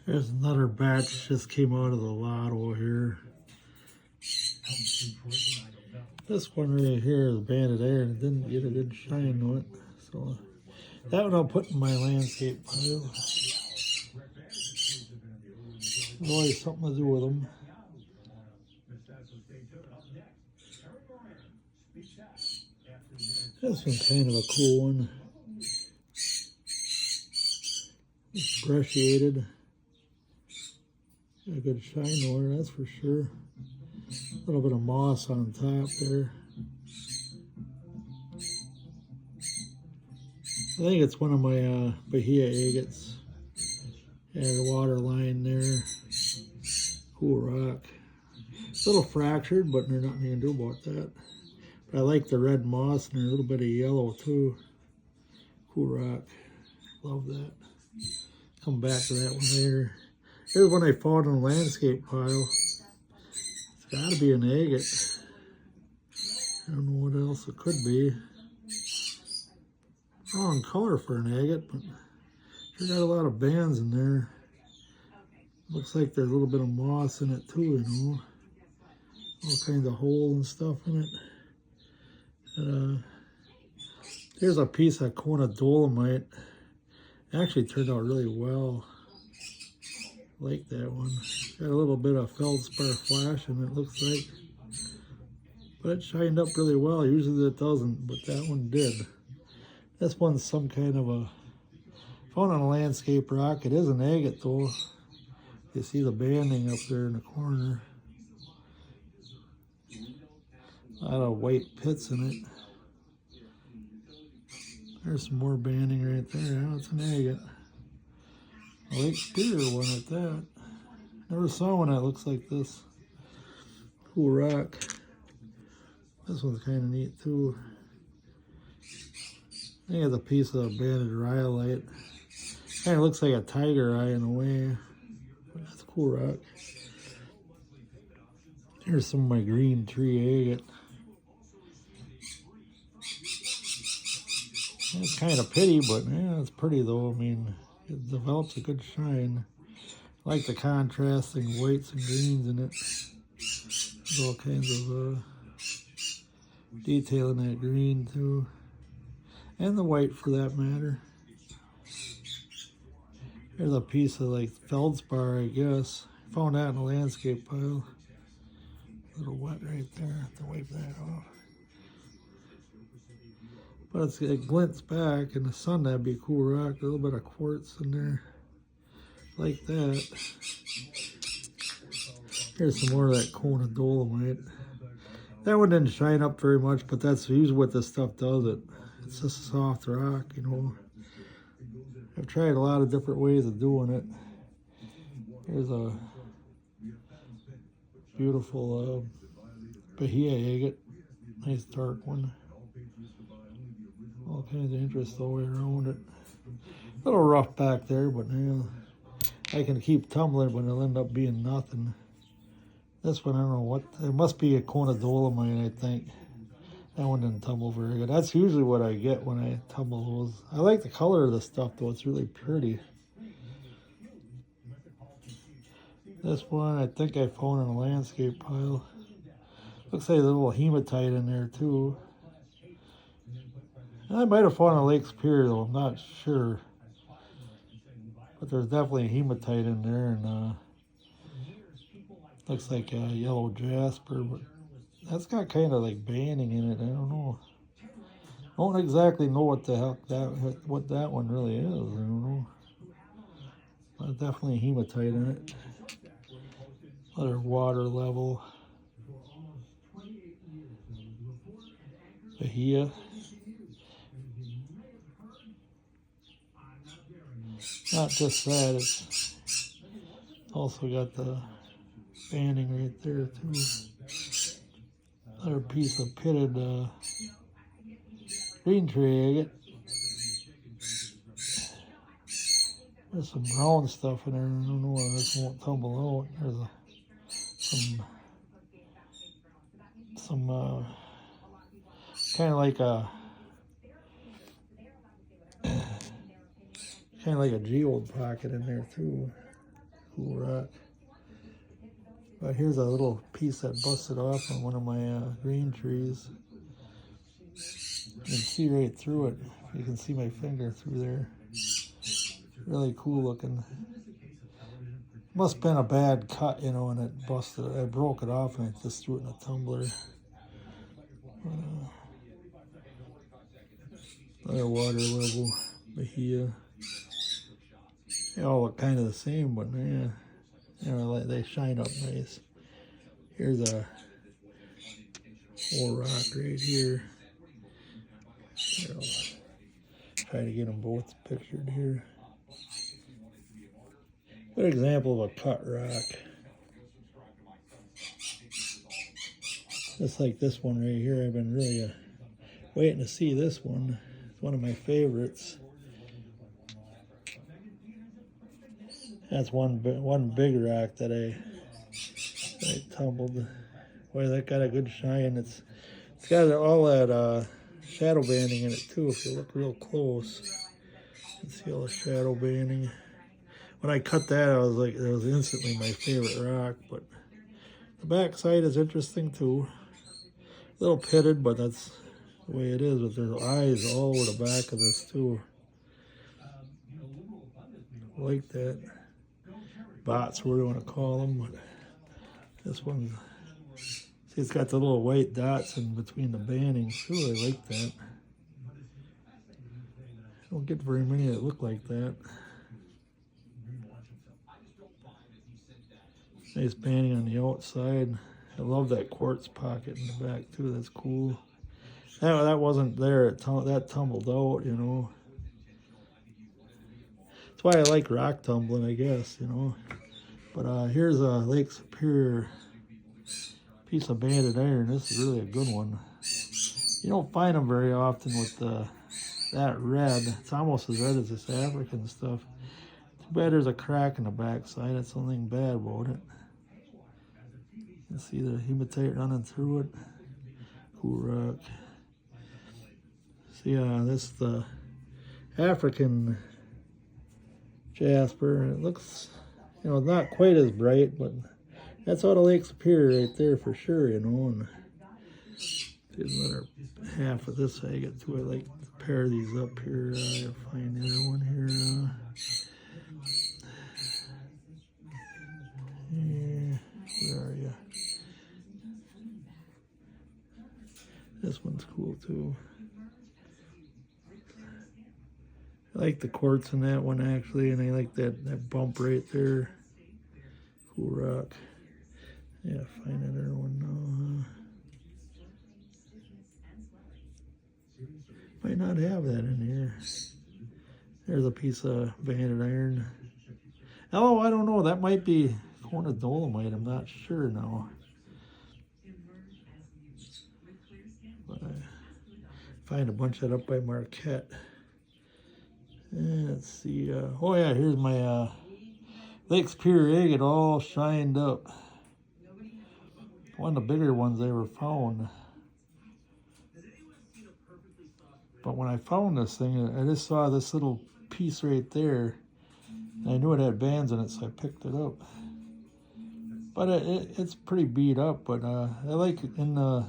There's another batch just came out of the lotto here. This one right here is banded air and it didn't get a good shine on it. So that one I'll put in my landscape pile. There's always something to do with them. This one's kind of a cool one. It's brushiated. Got a good shine on it, that's for sure. A little bit of moss on top there. I think it's one of my Bahia agates. Yeah, the water line there. Cool rock. A little fractured, but there's nothing you can do about that. But I like the red moss and there's a little bit of yellow too. Cool rock. Love that. Come back to that one later. Here's one I found in a landscape pile. It's got to be an agate. I don't know what else it could be. Wrong color for an agate, but sure got a lot of bands in there. Looks like there's a little bit of moss in it too, you know. All kinds of holes and stuff in it. Here's a piece of Kona dolomite. Actually turned out really well. Like that one. Got a little bit of feldspar flash in it, looks like. But it shined up really well. Usually it doesn't, but that one did. This one's some kind of a, found on a landscape rock. It is an agate though. You see the banding up there in the corner. A lot of white pits in it. There's some more banding right there. Now it's an agate. A Lake Superior one at that. Never saw one that looks like this. Cool rock. This one's kind of neat too. I think it's a piece of banded rhyolite. Kind of looks like a tiger eye in a way. But that's a cool rock. Here's some of my green tree agate. It's kind of pity, but yeah, it's pretty though. I mean, it develops a good shine. I like the contrasting whites and greens in it. There's all kinds of detail in that green too. And the white for that matter. There's a piece of like feldspar, I guess. Found that in a landscape pile. A little wet right there. I have to wipe that off. But it glints back in the sun. That'd be a cool rock. A little bit of quartz in there. Like that. Here's some more of that Kona dolomite. That one didn't shine up very much, but that's usually what this stuff does. It's just a soft rock, you know. I've tried a lot of different ways of doing it. Here's a beautiful Bahia agate. Nice dark one. All kinds of interest all the way around it. A little rough back there, but you know, I can keep tumbling, but it'll end up being nothing. This one, I don't know what, it must be a Kona dolomite, I think. That one didn't tumble very good. That's usually what I get when I tumble those. I like the color of the stuff though, it's really pretty. This one, I think I found in a landscape pile. Looks like there's a little hematite in there too. I might have found a Lake Superior though, I'm not sure. But there's definitely a hematite in there, and looks like a yellow jasper, but that's got kind of like banding in it. I don't know. I don't exactly know what the heck what that one really is. I don't know. But definitely hematite in it. Other water level. Bahia. Not just that, it's also got the banding right there too. Another piece of pitted green tree agate. There's some brown stuff in there. I don't know why this won't tumble out. There's some kind of like a geode pocket in there too. Cool rock. But here's a little piece that busted off on one of my green trees. You can see right through it. You can see my finger through there. Really cool looking. Must have been a bad cut, you know, and it busted. I broke it off and I just threw it in a tumbler. Another water level bahia. They all look kind of the same, but yeah, you know, like they shine up nice. Here's a whole rock right here. Here, I'll try to get them both pictured here. Good example of a cut rock. Just like this one right here, I've been really waiting to see this one. It's one of my favorites. That's one big rock that I tumbled. Boy, that got a good shine. It's got all that shadow banding in it too. If you look real close, you can see all the shadow banding. When I cut that, I was like, it was instantly my favorite rock. But the back side is interesting too. A little pitted, but that's the way it is. But there's eyes all over the back of this too. I like that. Bots, what do you want to call them? But this one, see, it's got the little white dots in between the bandings too. I like that. I don't get very many that look like that. Nice banding on the outside. I love that quartz pocket in the back too. That's cool. That wasn't there. That tumbled out, you know. That's why I like rock tumbling, I guess, you know. But here's a Lake Superior piece of banded iron. This is really a good one. You don't find them very often with that red. It's almost as red as this African stuff. Too bad there's a crack in the back side. That's something bad about it. You can see the hematite running through it. Cool rock. See, this is the African jasper. It looks, you know, not quite as bright, but that's out of Lake Superior right there for sure, you know. And there's another half of this agate too. I like to pair these up here. I'll find the other one here. Where are you? This one's cool too. I like the quartz in that one actually, and I like that bump right there. Cool rock. Yeah, find another one now. Might not have that in here. There's a piece of banded iron. Oh, I don't know. That might be Kona dolomite. I'm not sure now. But I find a bunch of that up by Marquette. And let's see. Oh yeah, here's my Lake Superior agate all shined up. One of the bigger ones I ever found. But when I found this thing, I just saw this little piece right there. And I knew it had bands in it, so I picked it up. But it's pretty beat up. But I like it in the.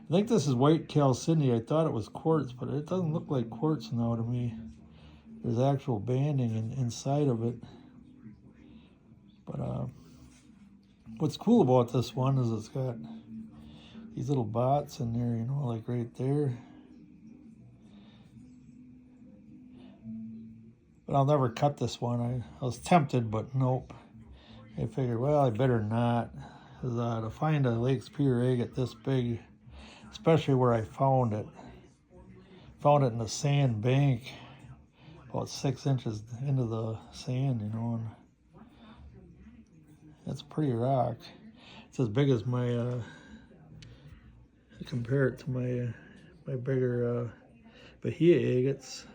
I think this is white calcite. I thought it was quartz, but it doesn't look like quartz now to me. There's actual banding inside of it. But what's cool about this one is it's got these little bots in there, you know, like right there. But I'll never cut this one. I was tempted, but nope. I figured, well, I better not. Because to find a Lake Superior agate this big, especially where I found it in the sand bank, about 6 inches into the sand, you know, and that's a pretty rock. It's as big as my, I compare it to my bigger bahia agates.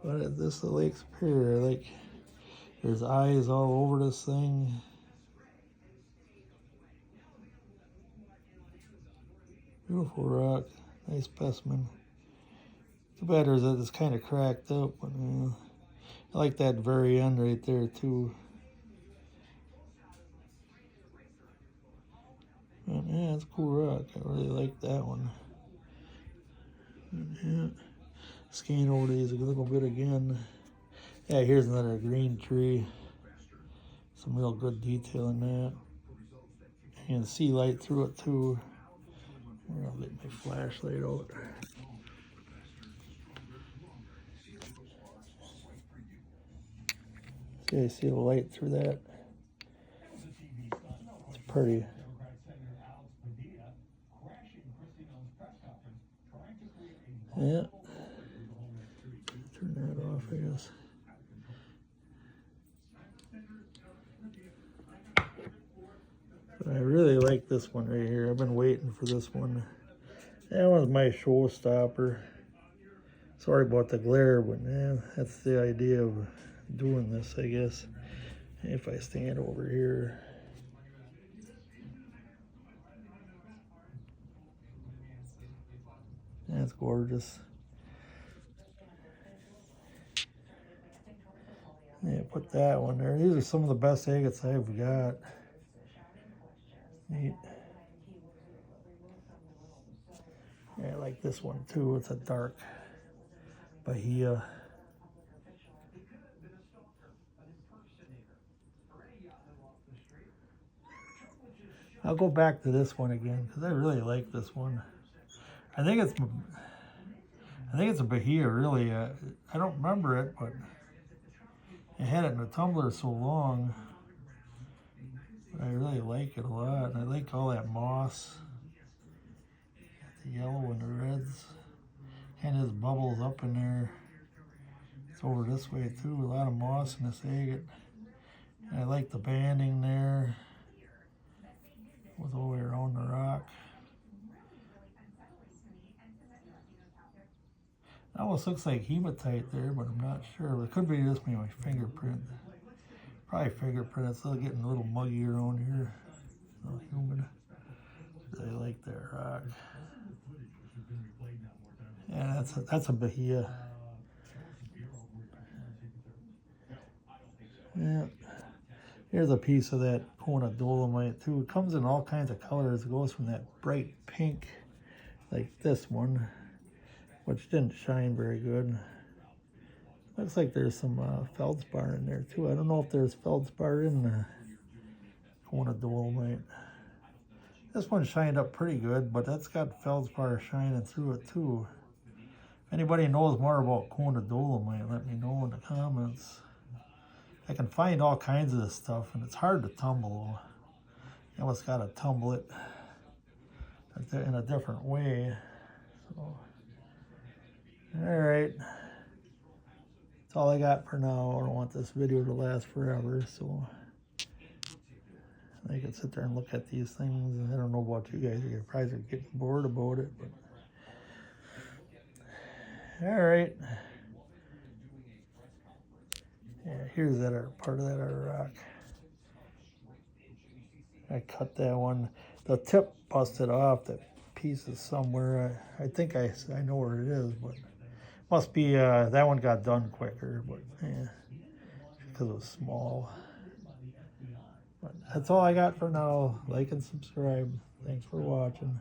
But this is the Lake Superior, like, there's eyes all over this thing. Beautiful rock, nice specimen. Too bad it's kind of cracked up, but I like that very end right there too. But yeah, it's a cool rock. I really like that one. Yeah. Scan over these a little bit again. Yeah, here's another green tree. Some real good detail in that. You can see light through it too. I'll get my flashlight out. Okay, see the light through that? It's pretty. Yeah. Turn that off, I guess. But I really like this one right here. I've been waiting for this one. That one's my showstopper. Sorry about the glare, but man, that's the idea of doing this, I guess. If I stand over here. That's gorgeous. Yeah, put that one there. These are some of the best agates I've got. Neat. Yeah, I like this one too. It's a dark Bahia. I'll go back to this one again because I really like this one. I think it's a Bahia, really. I don't remember it, but I had it in a tumbler so long. But I really like it a lot. And I like all that moss. The yellow and the reds. Kind of just bubbles up in there. It's over this way too. A lot of moss in this agate. And I like the banding there. With all the way around the rock. It almost looks like hematite there, but I'm not sure. It could be just my fingerprint. Probably fingerprint. It's still getting a little muggy around here. A little humid. Really like that rock. Yeah, that's a Bahia. Yeah. Here's a piece of that Kona dolomite too. It comes in all kinds of colors. It goes from that bright pink, like this one, which didn't shine very good. Looks like there's some feldspar in there too. I don't know if there's feldspar in the Kona dolomite. This one shined up pretty good, but that's got feldspar shining through it too. If anybody knows more about Kona dolomite, let me know in the comments. I can find all kinds of this stuff, and it's hard to tumble. You almost got to tumble it in a different way. So, all right. That's all I got for now. I don't want this video to last forever, so I can sit there and look at these things. I don't know about you guys. You probably are getting bored about it, but all right. Yeah, here's that part of that rock. I cut that one. The tip busted off. That piece is somewhere. I think I know where it is, but must be that one got done quicker. But yeah, because it was small. But that's all I got for now. Like and subscribe. Thanks for watching.